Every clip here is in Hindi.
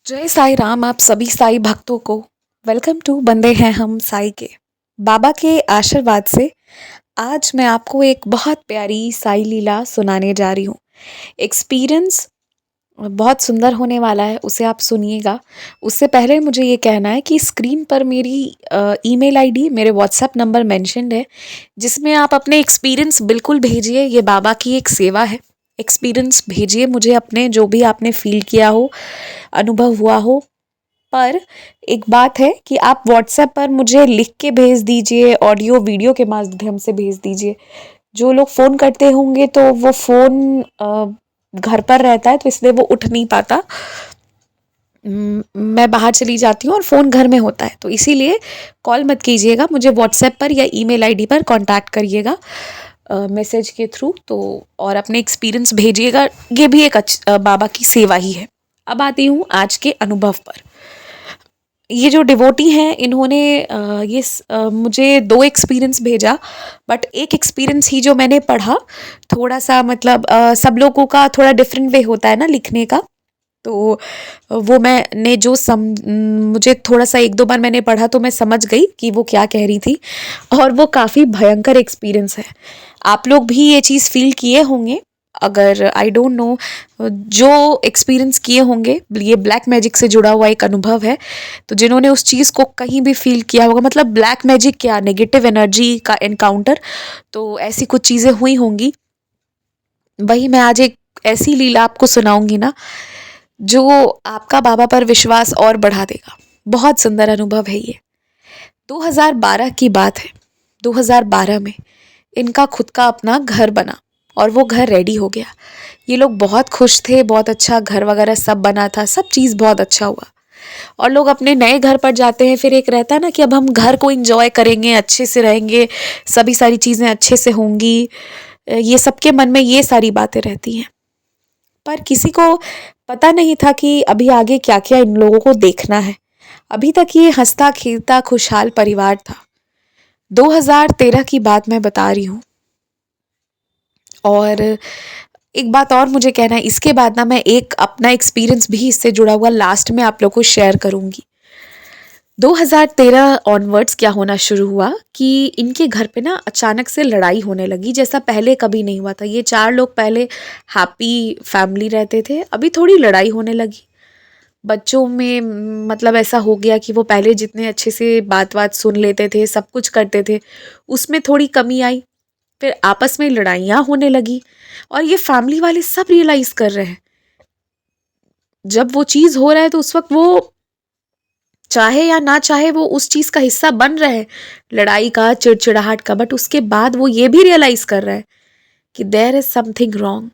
जय साई राम आप सभी साई भक्तों को वेलकम टू बंदे हैं हम साई के। बाबा के आशीर्वाद से आज मैं आपको एक बहुत प्यारी साई लीला सुनाने जा रही हूँ। एक्सपीरियंस बहुत सुंदर होने वाला है, उसे आप सुनिएगा। उससे पहले मुझे ये कहना है कि स्क्रीन पर मेरी ईमेल आईडी, मेरे व्हाट्सएप नंबर मेंशन्ड है, जिसमें आप अपने एक्सपीरियंस बिल्कुल भेजिए। ये बाबा की एक सेवा है। एक्सपीरियंस भेजिए मुझे अपने, जो भी आपने फील किया हो, अनुभव हुआ हो। पर एक बात है कि आप व्हाट्सएप पर मुझे लिख के भेज दीजिए, ऑडियो वीडियो के माध्यम से भेज दीजिए। जो लोग फ़ोन करते होंगे तो वो फ़ोन घर पर रहता है, तो इसलिए वो उठ नहीं पाता। मैं बाहर चली जाती हूँ और फ़ोन घर में होता है, तो इसीलिए कॉल मत कीजिएगा, मुझे व्हाट्सएप पर या ईमेल आईडी पर कांटेक्ट करिएगा मैसेज के थ्रू। तो और अपने एक्सपीरियंस भेजिएगा। ये भी एक बाबा की सेवा ही है। अब आती हूँ आज के अनुभव पर। ये जो डिवोटी हैं, इन्होंने मुझे 2 एक्सपीरियंस भेजा, बट एक एक्सपीरियंस ही जो मैंने पढ़ा, थोड़ा सा मतलब सब लोगों का थोड़ा डिफरेंट वे होता है ना लिखने का। तो वो मैंने मुझे थोड़ा सा 1-2 बार मैंने पढ़ा तो मैं समझ गई कि वो क्या कह रही थी, और वो काफ़ी भयंकर एक्सपीरियंस है। आप लोग भी ये चीज़ फील किए होंगे। अगर आई डोंट नो, जो एक्सपीरियंस किए होंगे, ये ब्लैक मैजिक से जुड़ा हुआ एक अनुभव है, तो जिन्होंने उस चीज़ को कहीं भी फील किया होगा, मतलब ब्लैक मैजिक क्या, नेगेटिव एनर्जी का एनकाउंटर, तो ऐसी कुछ चीज़ें हुई होंगी। वही मैं आज एक ऐसी लीला आपको सुनाऊंगी ना, जो आपका बाबा पर विश्वास और बढ़ा देगा। बहुत सुंदर अनुभव है ये। 2012 की बात है। 2012 में इनका खुद का अपना घर बना और वो घर रेडी हो गया। ये लोग बहुत खुश थे, बहुत अच्छा घर वगैरह सब बना था, सब चीज़ बहुत अच्छा हुआ। और लोग अपने नए घर पर जाते हैं, फिर एक रहता है ना कि अब हम घर को एंजॉय करेंगे, अच्छे से रहेंगे, सभी सारी चीज़ें अच्छे से होंगी। ये सबके मन में ये सारी बातें रहती हैं। पर किसी को पता नहीं था कि अभी आगे क्या क्या इन लोगों को देखना है। अभी तक ये हंसता खेलता खुशहाल परिवार था। 2013 की बात मैं बता रही हूँ। और एक बात और मुझे कहना है, इसके बाद ना मैं एक अपना एक्सपीरियंस भी इससे जुड़ा हुआ लास्ट में आप लोग को शेयर करूँगी। 2013 ऑनवर्ड्स क्या होना शुरू हुआ कि इनके घर पे ना अचानक से लड़ाई होने लगी, जैसा पहले कभी नहीं हुआ था। ये 4 लोग पहले हैप्पी फैमिली रहते थे, अभी थोड़ी लड़ाई होने लगी। बच्चों में मतलब ऐसा हो गया कि वो पहले जितने अच्छे से बात सुन लेते थे, सब कुछ करते थे, उसमें थोड़ी कमी आई। फिर आपस में लड़ाइयाँ होने लगी और ये फैमिली वाले सब रियलाइज़ कर रहे हैं। जब वो चीज़ हो रहा है तो उस वक़्त वो चाहे या ना चाहे वो उस चीज़ का हिस्सा बन रहे हैं, लड़ाई का, चिड़चिड़ाहट का। बट उसके बाद वो ये भी रियलाइज़ कर रहा है कि देयर इज़ समथिंग रॉन्ग,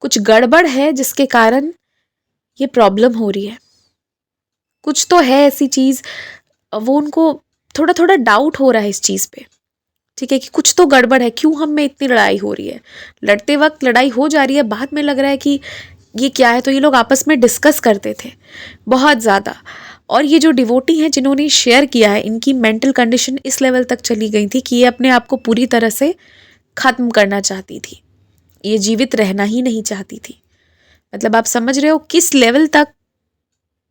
कुछ गड़बड़ है जिसके कारण ये प्रॉब्लम हो रही है। कुछ तो है ऐसी चीज़, वो उनको थोड़ा-थोड़ा डाउट हो रहा है इस चीज़ पे, ठीक है, कि कुछ तो गड़बड़ है, क्यों हम में इतनी लड़ाई हो रही है। लड़ते वक़्त लड़ाई हो जा रही है, बाद में लग रहा है कि ये क्या है। तो ये लोग आपस में डिस्कस करते थे बहुत ज़्यादा। और ये जो डिवोटी हैं जिन्होंने शेयर किया है, इनकी मेंटल कंडीशन इस लेवल तक चली गई थी कि ये अपने आप को पूरी तरह से ख़त्म करना चाहती थी। ये जीवित रहना ही नहीं चाहती थी। मतलब आप समझ रहे हो किस लेवल तक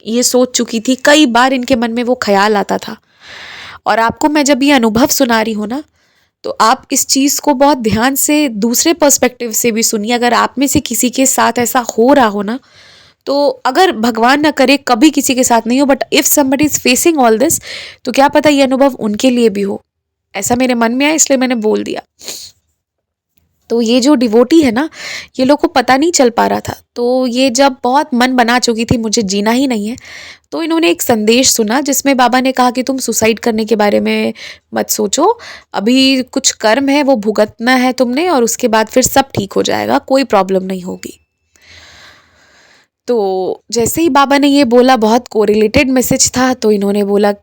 ये सोच चुकी थी। कई बार इनके मन में वो ख्याल आता था। और आपको मैं जब ये अनुभव सुना रही हूँ ना, तो आप इस चीज़ को बहुत ध्यान से दूसरे पर्सपेक्टिव से भी सुनिए। अगर आप में से किसी के साथ ऐसा हो रहा हो ना, तो अगर भगवान ना करे कभी किसी के साथ नहीं हो, but if somebody is facing all this, तो क्या पता ये अनुभव उनके लिए भी हो। ऐसा मेरे मन में आया, इसलिए मैंने बोल दिया। तो ये जो डिवोटी है ना, ये लोग को पता नहीं चल पा रहा था। तो ये जब बहुत मन बना चुकी थी मुझे जीना ही नहीं है, तो इन्होंने एक संदेश सुना जिसमें बाबा ने कहा कि तुम सुसाइड करने के बारे में मत सोचो, अभी कुछ कर्म है वो भुगतना है तुमने, और उसके बाद फिर सब ठीक हो जाएगा, कोई प्रॉब्लम नहीं होगी। तो जैसे ही बाबा ने ये बोला, बहुत कोरिलेटेड मैसेज था, तो इन्होंने बोला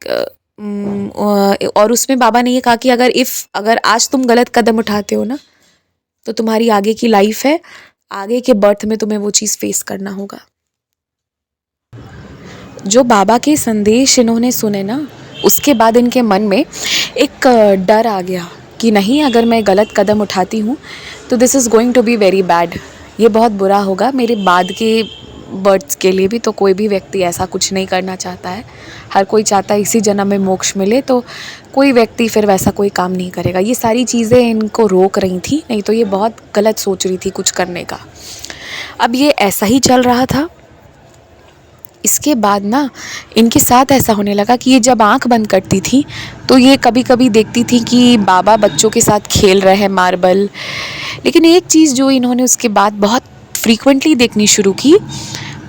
और उसमें बाबा ने ये कहा कि अगर आज तुम गलत कदम उठाते हो ना, तो तुम्हारी आगे की लाइफ है, आगे के बर्थ में तुम्हें वो चीज़ फेस करना होगा। जो बाबा के संदेश इन्होंने सुने ना, उसके बाद इनके मन में एक डर आ गया कि नहीं, अगर मैं गलत कदम उठाती हूँ तो this is going to be very bad, ये बहुत बुरा होगा, मेरे बाद के बर्ड्स के लिए भी, तो कोई भी व्यक्ति ऐसा कुछ नहीं करना चाहता है। हर कोई चाहता है इसी जन्म में मोक्ष मिले, तो कोई व्यक्ति फिर वैसा कोई काम नहीं करेगा। ये सारी चीज़ें इनको रोक रही थी, नहीं तो ये बहुत गलत सोच रही थी कुछ करने का। अब ये ऐसा ही चल रहा था। इसके बाद ना इनके साथ ऐसा होने लगा कि ये जब आंख बंद करती थी तो ये कभी कभी देखती थी कि बाबा बच्चों के साथ खेल रहे हैं मार्बल। लेकिन एक चीज़ जो इन्होंने उसके बाद बहुत फ्रीक्वेंटली देखनी शुरू की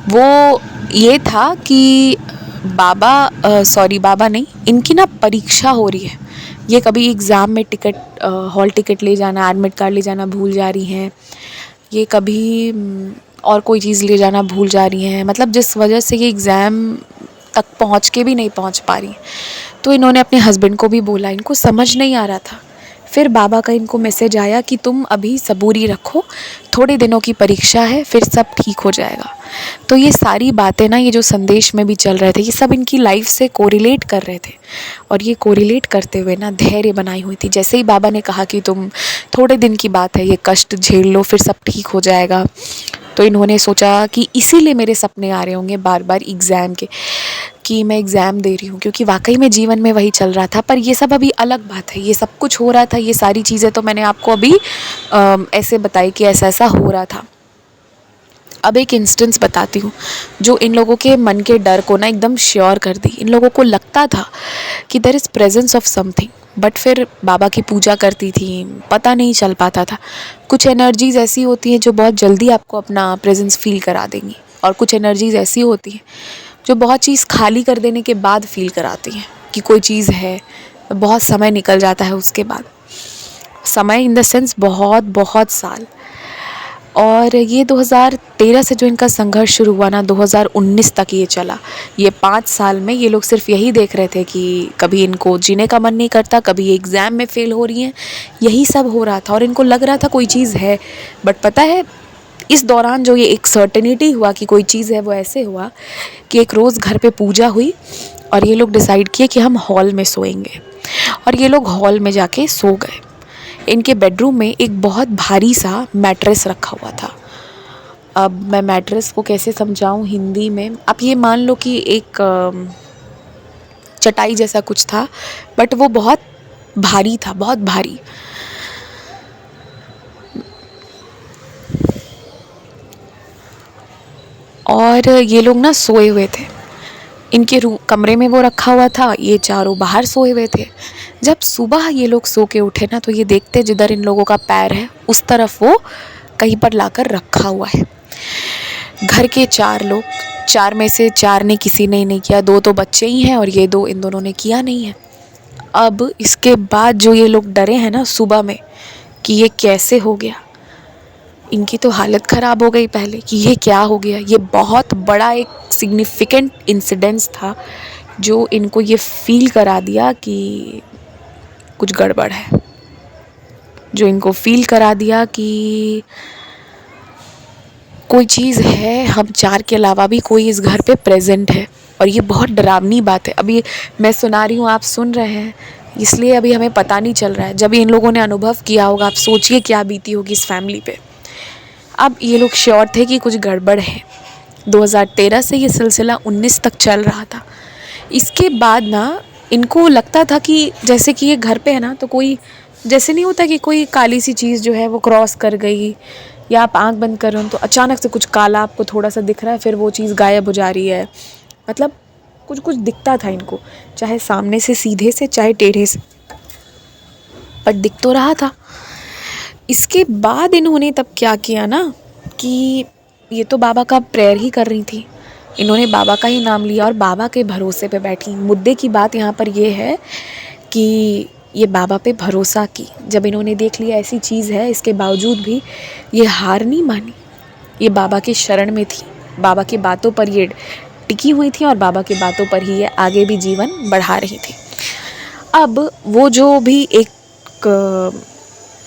वो ये था कि बाबा नहीं, इनकी ना परीक्षा हो रही है। ये कभी एग्ज़ाम में हॉल टिकट ले जाना, एडमिट कार्ड ले जाना भूल जा रही हैं। ये कभी और कोई चीज़ ले जाना भूल जा रही हैं, मतलब जिस वजह से ये एग्ज़ाम तक पहुंच के भी नहीं पहुंच पा रही। तो इन्होंने अपने हस्बैंड को भी बोला, इनको समझ नहीं आ रहा था। फिर बाबा का इनको मैसेज आया कि तुम अभी सबूरी रखो, थोड़े दिनों की परीक्षा है, फिर सब ठीक हो जाएगा। तो ये सारी बातें ना, ये जो संदेश में भी चल रहे थे, ये सब इनकी लाइफ से कोरिलेट कर रहे थे। और ये कोरिलेट करते हुए ना धैर्य बनाई हुई थी। जैसे ही बाबा ने कहा कि तुम थोड़े दिन की बात है, ये कष्ट झेल लो, फिर सब ठीक हो जाएगा, तो इन्होंने सोचा कि इसीलिए मेरे सपने आ रहे होंगे बार बार एग्ज़ाम के, कि मैं एग्ज़ाम दे रही हूँ, क्योंकि वाकई में जीवन में वही चल रहा था। पर ये सब अभी अलग बात है, ये सब कुछ हो रहा था, ये सारी चीज़ें तो मैंने आपको अभी ऐसे बताई कि ऐसा ऐसा हो रहा था। अब एक इंस्टेंस बताती हूँ जो इन लोगों के मन के डर को ना एकदम श्योर कर दी। इन लोगों को लगता था कि there is presence of something, but फिर बाबा की पूजा करती थी, पता नहीं चल पाता था। कुछ एनर्जीज़ ऐसी होती हैं जो बहुत जल्दी आपको अपना प्रेजेंस फील करा देंगी, और कुछ एनर्जीज़ ऐसी होती हैं जो बहुत चीज़ खाली कर देने के बाद फील कराती हैं कि कोई चीज़ है। बहुत समय निकल जाता है उसके बाद, समय इन द सेंस बहुत बहुत साल। और ये 2013 से जो इनका संघर्ष शुरू हुआ ना, 2019 तक ये चला। ये 5 साल में ये लोग सिर्फ यही देख रहे थे कि कभी इनको जीने का मन नहीं करता, कभी एग्ज़ाम में फ़ेल हो रही हैं, यही सब हो रहा था। और इनको लग रहा था कोई चीज़ है, बट पता है इस दौरान जो ये एक सर्टेनिटी हुआ कि कोई चीज़ है, वो ऐसे हुआ कि एक रोज़ घर पे पूजा हुई और ये लोग डिसाइड किए कि हम हॉल में सोएंगे। और ये लोग हॉल में जाके सो गए। इनके बेडरूम में एक बहुत भारी सा मैट्रेस रखा हुआ था। अब मैं मैट्रेस को कैसे समझाऊं हिंदी में, आप ये मान लो कि एक चटाई जैसा कुछ था, बट वो बहुत भारी था, बहुत भारी। और ये लोग ना सोए हुए थे, इनके कमरे में वो रखा हुआ था, ये चारों बाहर सोए हुए थे। जब सुबह ये लोग सो के उठे ना, तो ये देखते जिधर इन लोगों का पैर है उस तरफ वो कहीं पर लाकर रखा हुआ है। घर के 4 लोग, 4 में से 4 ने किसी ने नहीं किया, 2 तो बच्चे ही हैं और ये 2, इन दोनों ने किया नहीं है। अब इसके बाद जो ये लोग डरे हैं ना सुबह में कि ये कैसे हो गया, इनकी तो हालत ख़राब हो गई पहले कि ये क्या हो गया। ये बहुत बड़ा एक सिग्निफिकेंट इंसिडेंस था जो इनको ये फील करा दिया कि कुछ गड़बड़ है, जो इनको फील करा दिया कि कोई चीज़ है, हम 4 के अलावा भी कोई इस घर पे प्रेजेंट है। और ये बहुत डरावनी बात है। अभी मैं सुना रही हूँ, आप सुन रहे हैं, इसलिए अभी हमें पता नहीं चल रहा है। जब इन लोगों ने अनुभव किया होगा, आप सोचिए क्या बीती होगी इस फैमिली पे। अब ये लोग श्योर थे कि कुछ गड़बड़ है। 2013 से ये सिलसिला 19 तक चल रहा था। इसके बाद ना इनको लगता था कि जैसे कि ये घर पे है ना, तो कोई जैसे नहीं होता कि कोई काली सी चीज़ जो है वो क्रॉस कर गई, या आप आंख बंद कर रहे हो तो अचानक से कुछ काला आपको थोड़ा सा दिख रहा है, फिर वो चीज़ गायब हो जा रही है। मतलब कुछ कुछ दिखता था इनको, चाहे सामने से सीधे से, चाहे टेढ़े से, पर दिख तो रहा था। इसके बाद इन्होंने तब क्या किया ना कि ये तो बाबा का प्रेयर ही कर रही थी, इन्होंने बाबा का ही नाम लिया और बाबा के भरोसे पे बैठी। मुद्दे की बात यहाँ पर ये है कि ये बाबा पे भरोसा की। जब इन्होंने देख लिया ऐसी चीज़ है, इसके बावजूद भी ये हार नहीं मानी। ये बाबा के शरण में थी, बाबा की बातों पर ये टिकी हुई थी और बाबा की बातों पर ही ये आगे भी जीवन बढ़ा रही थी। अब वो जो भी एक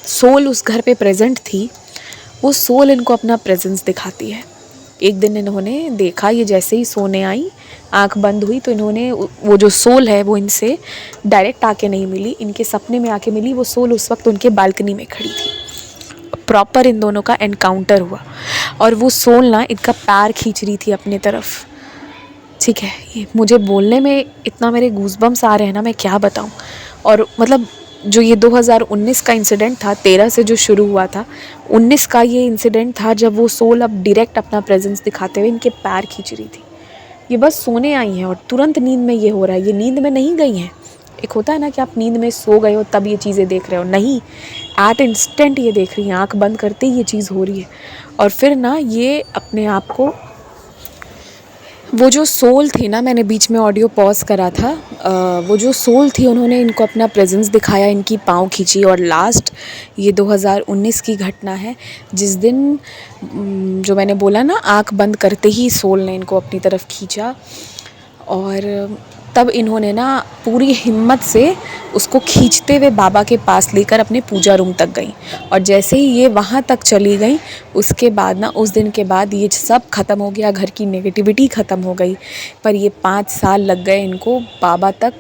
सोल उस घर पे प्रेजेंट थी, वो सोल इनको अपना प्रेजेंस दिखाती है। एक दिन इन्होंने देखा, ये जैसे ही सोने आई, आंख बंद हुई, तो इन्होंने वो जो सोल है वो इनसे डायरेक्ट आके नहीं मिली, इनके सपने में आके मिली। वो सोल उस वक्त उनके बालकनी में खड़ी थी। प्रॉपर इन दोनों का एनकाउंटर हुआ और वो सोल ना इनका पैर खींच रही थी अपनी तरफ। ठीक है, ये मुझे बोलने में इतना मेरे गूज़बम्स आ रहे हैं ना, मैं क्या बताऊँ। और मतलब जो ये 2019 का इंसिडेंट था, 13 से जो शुरू हुआ था, 19 का ये इंसिडेंट था जब वो सोल अब डायरेक्ट अपना प्रेजेंस दिखाते हुए इनके पैर खींच रही थी। ये बस सोने आई हैं और तुरंत नींद में ये हो रहा है, ये नींद में नहीं गई हैं। एक होता है ना कि आप नींद में सो गए हो तब ये चीज़ें देख रहे हो, नहीं, एट इंस्टेंट ये देख रही हैं, आँख बंद करते ही ये चीज़ हो रही है। और फिर ना ये अपने आप को, वो जो सोल थी ना, मैंने बीच में ऑडियो पॉज करा था, वो जो सोल थी उन्होंने इनको अपना प्रेजेंस दिखाया, इनकी पाँव खींची। और लास्ट ये 2019 की घटना है जिस दिन जो मैंने बोला ना, आँख बंद करते ही सोल ने इनको अपनी तरफ खींचा और तब इन्होंने ना पूरी हिम्मत से उसको खींचते हुए बाबा के पास लेकर अपने पूजा रूम तक गई। और जैसे ही ये वहाँ तक चली गई, उसके बाद ना, उस दिन के बाद ये सब ख़त्म हो गया, घर की नेगेटिविटी ख़त्म हो गई। पर ये 5 साल लग गए इनको बाबा तक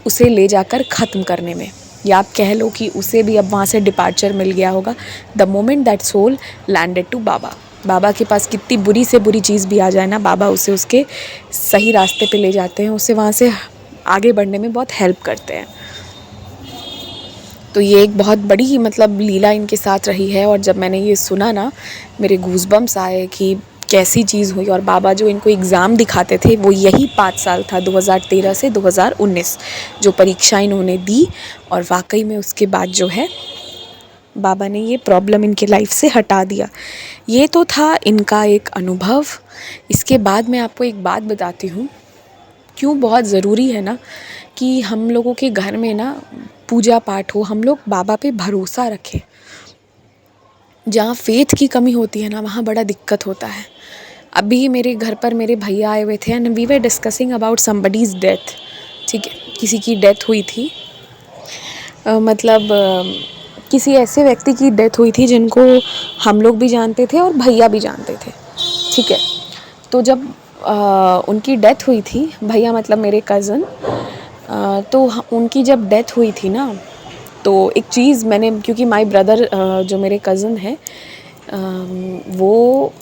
उसे ले जाकर ख़त्म करने में, या आप कह लो कि उसे भी अब वहाँ से डिपार्चर मिल गया होगा the moment that soul landed to बाबा। बाबा के पास कितनी बुरी से बुरी चीज़ भी आ जाए ना, बाबा उसे उसके सही रास्ते पे ले जाते हैं, उसे वहाँ से आगे बढ़ने में बहुत हेल्प करते हैं। तो ये एक बहुत बड़ी मतलब लीला इनके साथ रही है। और जब मैंने ये सुना ना, मेरे गूज़बम्स आए कि कैसी चीज़ हुई। और बाबा जो इनको एग्ज़ाम दिखाते थे वो यही 5 साल था, 2013 से 2019 जो परीक्षा इन्होंने दी। और वाकई में उसके बाद जो है बाबा ने ये प्रॉब्लम इनके लाइफ से हटा दिया। ये तो था इनका एक अनुभव। इसके बाद मैं आपको एक बात बताती हूँ, क्यों बहुत ज़रूरी है ना कि हम लोगों के घर में ना पूजा पाठ हो, हम लोग बाबा पे भरोसा रखें। जहाँ फेथ की कमी होती है ना, वहाँ बड़ा दिक्कत होता है। अभी मेरे घर पर मेरे भैया आए हुए थे and we were discussing about somebody's death. ठीक है, किसी की डेथ हुई थी, किसी ऐसे व्यक्ति की डेथ हुई थी जिनको हम लोग भी जानते थे और भैया भी जानते थे। ठीक है, तो जब उनकी डेथ हुई थी, भैया मतलब मेरे कज़न, तो उनकी जब डेथ हुई थी ना, तो एक चीज़ मैंने, क्योंकि माय ब्रदर जो मेरे कज़न है वो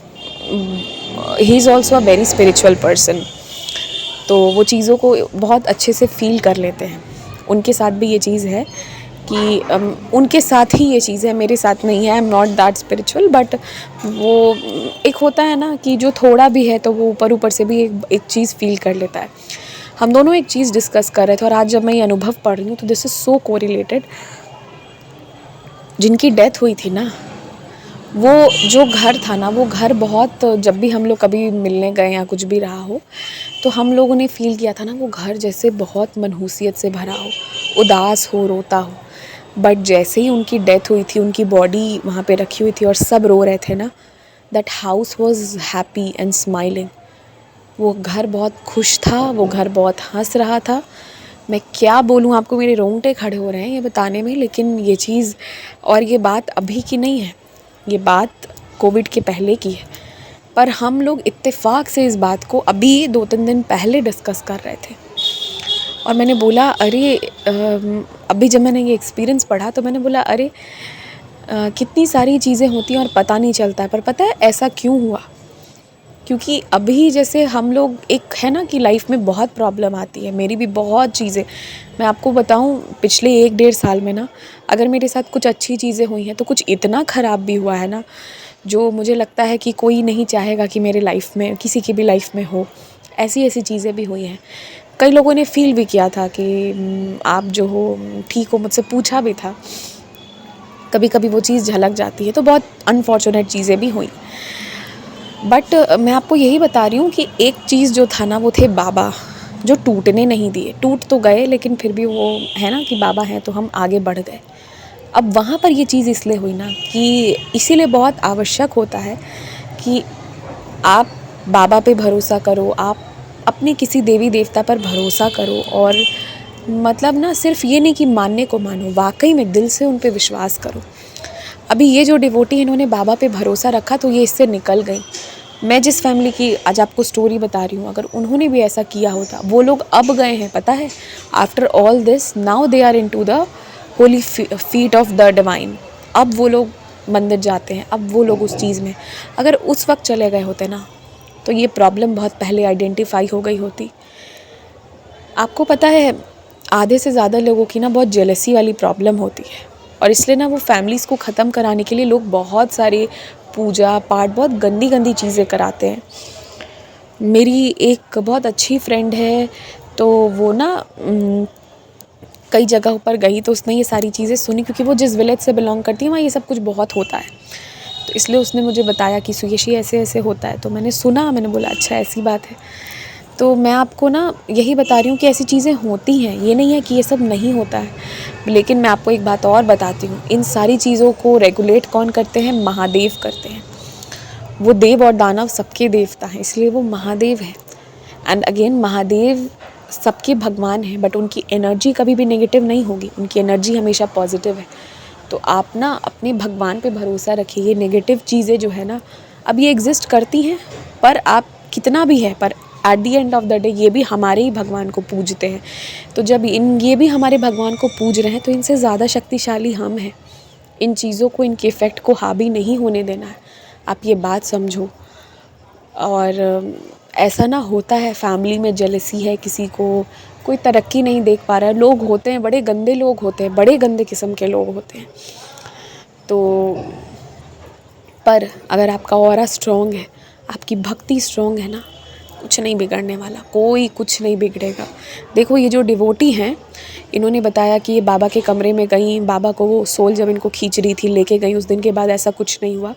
he is also a very spiritual person, तो वो चीज़ों को बहुत अच्छे से फ़ील कर लेते हैं। उनके साथ भी ये चीज़ है कि उनके साथ ही ये चीज़ है, मेरे साथ नहीं है। I am not that spiritual, but वो एक होता है ना कि जो थोड़ा भी है तो वो ऊपर से भी एक चीज़ फ़ील कर लेता है। हम दोनों एक चीज़ डिस्कस कर रहे थे और आज जब मैं ये अनुभव पढ़ रही हूँ तो दिस इज़ सो कोरिलेटेड। जिनकी डेथ हुई थी ना, वो जो घर था ना, वो घर बहुत, जब भी हम लोग कभी मिलने गए या कुछ भी रहा हो तो हम लोगों ने फ़ील किया था ना, वो घर जैसे बहुत मनहूसियत से भरा हो, उदास हो, रोता हो। बट जैसे ही उनकी डेथ हुई थी, उनकी बॉडी वहाँ पे रखी हुई थी और सब रो रहे थे ना, that house was happy and smiling. वो घर बहुत खुश था, वो घर बहुत हंस रहा था। मैं क्या बोलूँ आपको, मेरे रोंगटे खड़े हो रहे हैं ये बताने में। लेकिन ये चीज़, और ये बात अभी की नहीं है, ये बात कोविड के पहले की है। पर हम लोग इत्तेफाक से इस बात को अभी 2-3 दिन पहले डिस्कस कर रहे थे। और मैंने बोला अरे, अभी जब मैंने ये एक्सपीरियंस पढ़ा तो मैंने बोला अरे, कितनी सारी चीज़ें होती हैं और पता नहीं चलता है। पर पता है ऐसा क्यों हुआ? क्योंकि अभी जैसे हम लोग, एक है ना कि लाइफ में बहुत प्रॉब्लम आती है, मेरी भी बहुत चीज़ें, मैं आपको बताऊं पिछले 1-1.5 साल में ना, अगर मेरे साथ कुछ अच्छी चीज़ें हुई हैं तो कुछ इतना ख़राब भी हुआ है ना, जो मुझे लगता है कि कोई नहीं चाहेगा कि मेरे लाइफ में, किसी की भी लाइफ में हो। ऐसी ऐसी चीज़ें भी हुई हैं। कई लोगों ने फ़ील भी किया था कि आप जो हो ठीक हो, मुझसे पूछा भी था। कभी कभी वो चीज़ झलक जाती है, तो बहुत अनफॉर्चुनेट चीज़ें भी हुई। बट मैं आपको यही बता रही हूँ कि एक चीज़ जो था ना, वो थे बाबा, जो टूटने नहीं दिए। टूट तो गए लेकिन फिर भी वो है ना कि बाबा हैं तो हम आगे बढ़ गए। अब वहाँ पर ये चीज़ इसलिए हुई ना कि इसीलिए बहुत आवश्यक होता है कि आप बाबा पे भरोसा करो, आप अपने किसी देवी देवता पर भरोसा करो। और मतलब ना सिर्फ ये नहीं कि मानने को मानो, वाकई में दिल से उन पे विश्वास करो। अभी ये जो डिवोटी इन्होंने बाबा पे भरोसा रखा तो ये इससे निकल गई। मैं जिस फैमिली की आज आपको स्टोरी बता रही हूँ, अगर उन्होंने भी ऐसा किया होता, वो लोग अब गए हैं, पता है, after all this now they are into the holy feet of the divine. अब वो लोग मंदिर जाते हैं, अब वो लोग उस चीज़ में, अगर उस वक्त चले गए होते ना तो ये प्रॉब्लम बहुत पहले आइडेंटिफाई हो गई होती। आपको पता है आधे से ज़्यादा लोगों की ना बहुत जेलसी वाली प्रॉब्लम होती है, और इसलिए ना वो फैमिलीज़ को ख़त्म कराने के लिए लोग बहुत सारे पूजा पाठ, बहुत गंदी गंदी चीज़ें कराते हैं। मेरी एक बहुत अच्छी फ्रेंड है, तो वो ना कई जगहों पर गई तो उसने ये सारी चीज़ें सुनी, क्योंकि वो जिस विलेज से बिलोंग करती है वहाँ ये सब कुछ बहुत होता है। तो इसलिए उसने मुझे बताया कि सुयशी ऐसे ऐसे होता है, तो मैंने सुना, मैंने बोला अच्छा ऐसी बात है। तो मैं आपको ना यही बता रही हूँ कि ऐसी चीज़ें होती हैं, ये नहीं है कि ये सब नहीं होता है। लेकिन मैं आपको एक बात और बताती हूँ, इन सारी चीज़ों को रेगुलेट कौन करते हैं? महादेव करते हैं। वो देव और दानव सबके देवता हैं, इसलिए वो महादेव है। एंड अगेन महादेव सबके भगवान हैं, बट उनकी एनर्जी कभी भी नेगेटिव नहीं होगी, उनकी एनर्जी हमेशा पॉजिटिव है। तो आप ना अपने भगवान पे भरोसा रखिए। ये नेगेटिव चीज़ें जो है ना, अब ये एग्जिस्ट करती हैं, पर आप कितना भी है, पर at the end of the day ये भी हमारे ही भगवान को पूजते हैं। तो जब ये भी हमारे भगवान को पूज रहे हैं, तो इनसे ज़्यादा शक्तिशाली हम हैं। इन चीज़ों को, इनके इफ़ेक्ट को हावी नहीं होने देना है। आप ये बात समझो। और ऐसा ना होता है फैमिली में जेलसी है, किसी को कोई तरक्की नहीं देख पा रहा है। लोग होते हैं, बड़े गंदे लोग होते हैं, बड़े गंदे किस्म के लोग होते हैं। तो पर अगर आपका ऑरा स्ट्रॉन्ग है, आपकी भक्ति स्ट्रॉन्ग है ना, कुछ नहीं बिगड़ने वाला, कोई कुछ नहीं बिगड़ेगा। देखो ये जो डिवोटी हैं, इन्होंने बताया कि ये बाबा के कमरे में गई, बाबा को वो सोल जब इनको खींच रही थी लेके गई, उस दिन के बाद ऐसा कुछ नहीं हुआ।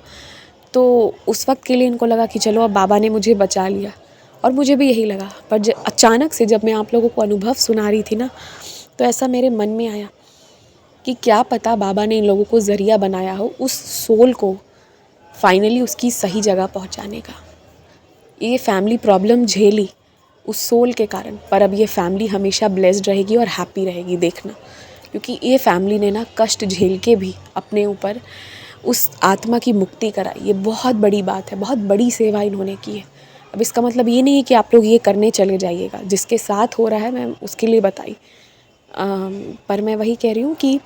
तो उस वक्त के लिए इनको लगा कि चलो अब बाबा ने मुझे बचा लिया, और मुझे भी यही लगा। पर अचानक से जब मैं आप लोगों को अनुभव सुना रही थी ना, तो ऐसा मेरे मन में आया कि क्या पता बाबा ने इन लोगों को ज़रिया बनाया हो उस सोल को फाइनली उसकी सही जगह पहुंचाने का। ये फैमिली प्रॉब्लम झेली उस सोल के कारण, पर अब ये फैमिली हमेशा ब्लेस्ड रहेगी और हैप्पी रहेगी, देखना। क्योंकि ये फैमिली ने ना कष्ट झेल के भी अपने ऊपर उस आत्मा की मुक्ति कराई। ये बहुत बड़ी बात है, बहुत बड़ी सेवा इन्होंने की है। अब इसका मतलब ये नहीं है कि आप लोग ये करने चले जाइएगा, जिसके साथ हो रहा है मैं उसके लिए बताई। पर मैं वही कह रही हूँ कि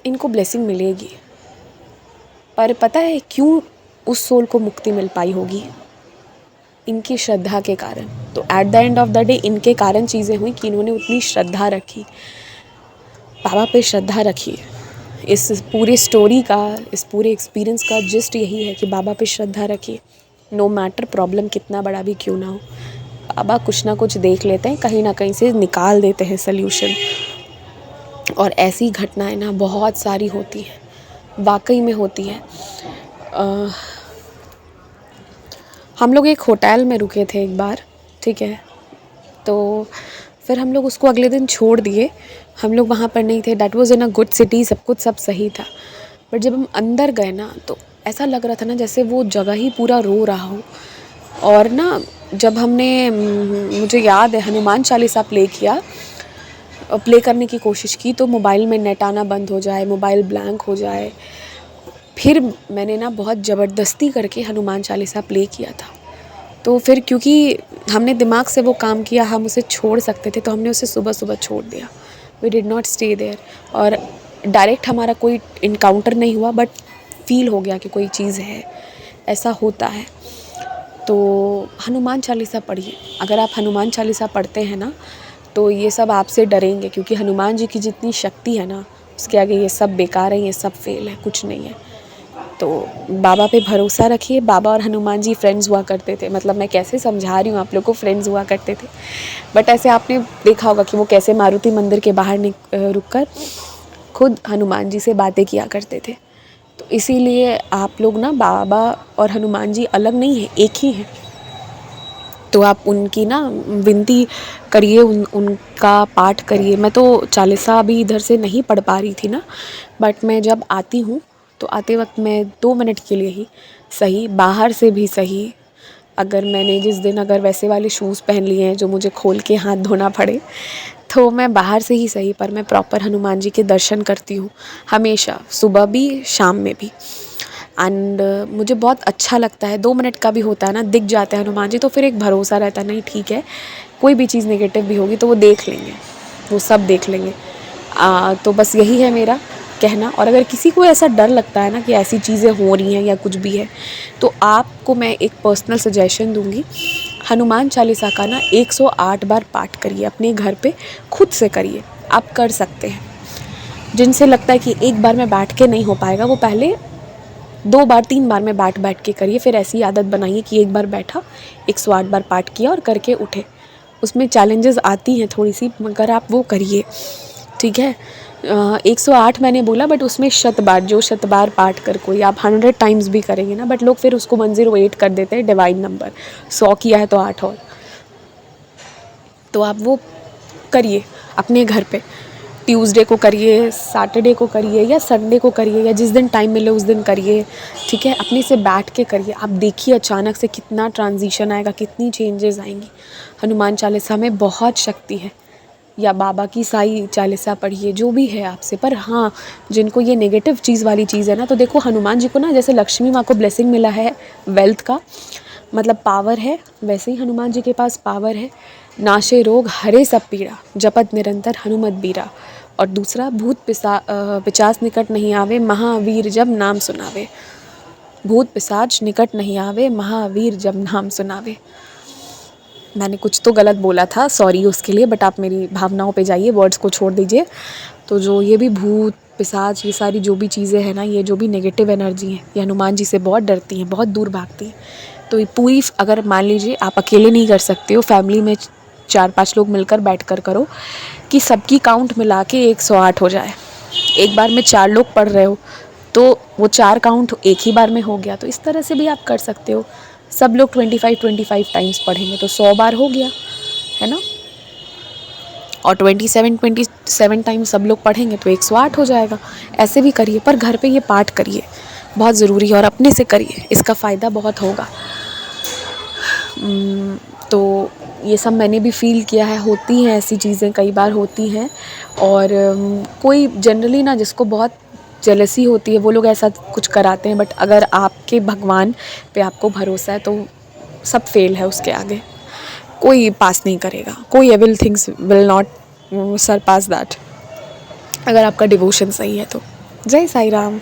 इनको ब्लेसिंग मिलेगी, पर पता है क्यों उस सोल को मुक्ति मिल पाई होगी? इनकी श्रद्धा के कारण। तो at the end of the day इनके कारण चीज़ें हुई कि इन्होंने उतनी श्रद्धा रखी, बाबा पे श्रद्धा रखी। इस पूरे स्टोरी का, इस पूरे एक्सपीरियंस का जिस्ट यही है कि बाबा पे श्रद्धा रखिए। नो मैटर प्रॉब्लम कितना बड़ा भी क्यों ना हो, बाबा कुछ ना कुछ देख लेते हैं, कहीं ना कहीं से निकाल देते हैं सल्यूशन। और ऐसी घटनाएं ना बहुत सारी होती हैं, वाकई में होती है। हम लोग एक होटल में रुके थे एक बार, ठीक है, तो फिर हम लोग उसको अगले दिन छोड़ दिए। हम लोग वहाँ पर नहीं थे, that was in a good city, सब कुछ सब सही था। बट जब हम अंदर गए ना, तो ऐसा लग रहा था ना जैसे वो जगह ही पूरा रो रहा हो। और ना जब हमने मुझे याद है हनुमान चालीसा प्ले करने की कोशिश की, तो मोबाइल में नेट आना बंद हो जाए, मोबाइल ब्लैंक हो जाए। फिर मैंने ना बहुत ज़बरदस्ती करके हनुमान चालीसा प्ले किया था। तो फिर क्योंकि हमने दिमाग से वो काम किया, हम उसे छोड़ सकते थे, तो हमने उसे सुबह सुबह छोड़ दिया। We did not stay there. और डायरेक्ट हमारा कोई इनकाउंटर नहीं हुआ, बट फील हो गया कि कोई चीज़ है, ऐसा होता है। तो हनुमान चालीसा पढ़िए। अगर आप हनुमान चालीसा पढ़ते हैं ना, तो ये सब आपसे डरेंगे, क्योंकि हनुमान जी की जितनी शक्ति है ना, उसके आगे ये सब बेकार है, ये सब फेल है, कुछ नहीं है। तो बाबा पे भरोसा रखिए। बाबा और हनुमान जी फ्रेंड्स हुआ करते थे, मतलब मैं कैसे समझा रही हूँ आप लोग को, फ्रेंड्स हुआ करते थे। बट ऐसे आपने देखा होगा कि वो कैसे मारुति मंदिर के बाहर रुककर खुद हनुमान जी से बातें किया करते थे। तो इसीलिए आप लोग ना, बाबा और हनुमान जी अलग नहीं है, एक ही हैं। तो आप उनकी ना विनती करिए, उनका पाठ करिए। मैं तो चालीसा अभी इधर से नहीं पढ़ पा रही थी ना, बट मैं जब आती हूँ तो आते वक्त मैं 2 मिनट के लिए ही सही, बाहर से भी सही, अगर मैंने जिस दिन अगर वैसे वाले शूज़ पहन लिए हैं जो मुझे खोल के हाथ धोना पड़े, तो मैं बाहर से ही सही, पर मैं प्रॉपर हनुमान जी के दर्शन करती हूँ हमेशा, सुबह भी शाम में भी। एंड मुझे बहुत अच्छा लगता है। 2 मिनट का भी होता है ना, दिख जाते हैं हनुमान जी, तो फिर एक भरोसा रहता है, नहीं ठीक है, कोई भी चीज़ नेगेटिव भी होगी तो वो देख लेंगे, वो सब देख लेंगे। तो बस यही है मेरा। कहना। और अगर किसी को ऐसा डर लगता है ना कि ऐसी चीज़ें हो रही हैं या कुछ भी है, तो आपको मैं एक पर्सनल सजेशन दूंगी, हनुमान चालीसा का ना 108 बार पाठ करिए, अपने घर पे खुद से करिए, आप कर सकते हैं। जिनसे लगता है कि एक बार में बैठ के नहीं हो पाएगा, वो पहले 2 बार 3 बार में बैठ के करिए, फिर ऐसी आदत बनाइए कि एक बार बैठा 108 बार पाठ किया और करके उठे। उसमें चैलेंजेस आती हैं थोड़ी सी, मगर आप वो करिए, ठीक है। 108 मैंने बोला, बट उसमें शतबार, जो शतबार पाठ कर कोई आप 100 टाइम्स भी करेंगे ना, बट लोग फिर उसको 108 कर देते हैं, डिवाइन नंबर, 100 किया है तो 8 और। तो आप वो करिए अपने घर पे, ट्यूसडे को करिए, सैटरडे को करिए या संडे को करिए, या जिस दिन टाइम मिले उस दिन करिए, ठीक है। अपने से बैठ के करिए, आप देखिए अचानक से कितना ट्रांजिशन आएगा, कितनी चेंजेस आएंगी। हनुमान चालीसा में बहुत शक्ति है, या बाबा की साई चालीसा पढ़िए, जो भी है आपसे। पर हाँ, जिनको ये नेगेटिव चीज़ वाली चीज़ है ना, तो देखो हनुमान जी को ना, जैसे लक्ष्मी माँ को ब्लेसिंग मिला है वेल्थ का, मतलब पावर है, वैसे ही हनुमान जी के पास पावर है। नाशे रोग हरे सब पीड़ा, जपत निरंतर हनुमत बीरा। और दूसरा, भूत पिचास निकट नहीं आवे, महावीर जब नाम सुनावे। भूत पिशाच निकट नहीं आवे, महावीर जब नाम सुनावे। मैंने कुछ तो गलत बोला था, सॉरी उसके लिए, बट आप मेरी भावनाओं पे जाइए, वर्ड्स को छोड़ दीजिए। तो जो ये भी भूत पिशाच, ये सारी जो भी चीज़ें हैं ना, ये जो भी नेगेटिव एनर्जी है, ये हनुमान जी से बहुत डरती हैं, बहुत दूर भागती हैं। तो ये पूरी, अगर मान लीजिए आप अकेले नहीं कर सकते हो, फैमिली में 4-5 लोग मिलकर बैठ कर करो, कि सबकी काउंट मिला के 108 हो जाए। एक बार में 4 लोग पढ़ रहे हो तो वो 4 काउंट एक ही बार में हो गया। तो इस तरह से भी आप कर सकते हो। सब लोग 25 टाइम्स पढ़ेंगे तो 100 बार हो गया, है ना। और 27 टाइम्स सब लोग पढ़ेंगे तो 108 हो जाएगा। ऐसे भी करिए, पर घर पे ये पाठ करिए, बहुत ज़रूरी है, और अपने से करिए, इसका फ़ायदा बहुत होगा। तो ये सब मैंने भी फ़ील किया है, होती हैं ऐसी चीज़ें, कई बार होती हैं। और कोई जनरली ना, जिसको बहुत जेलसी होती है, वो लोग ऐसा कुछ कराते हैं, बट अगर आपके भगवान पे आपको भरोसा है तो सब फेल है उसके आगे, कोई पास नहीं करेगा, कोई evil things will not surpass that, अगर आपका डिवोशन सही है तो। जय साई राम।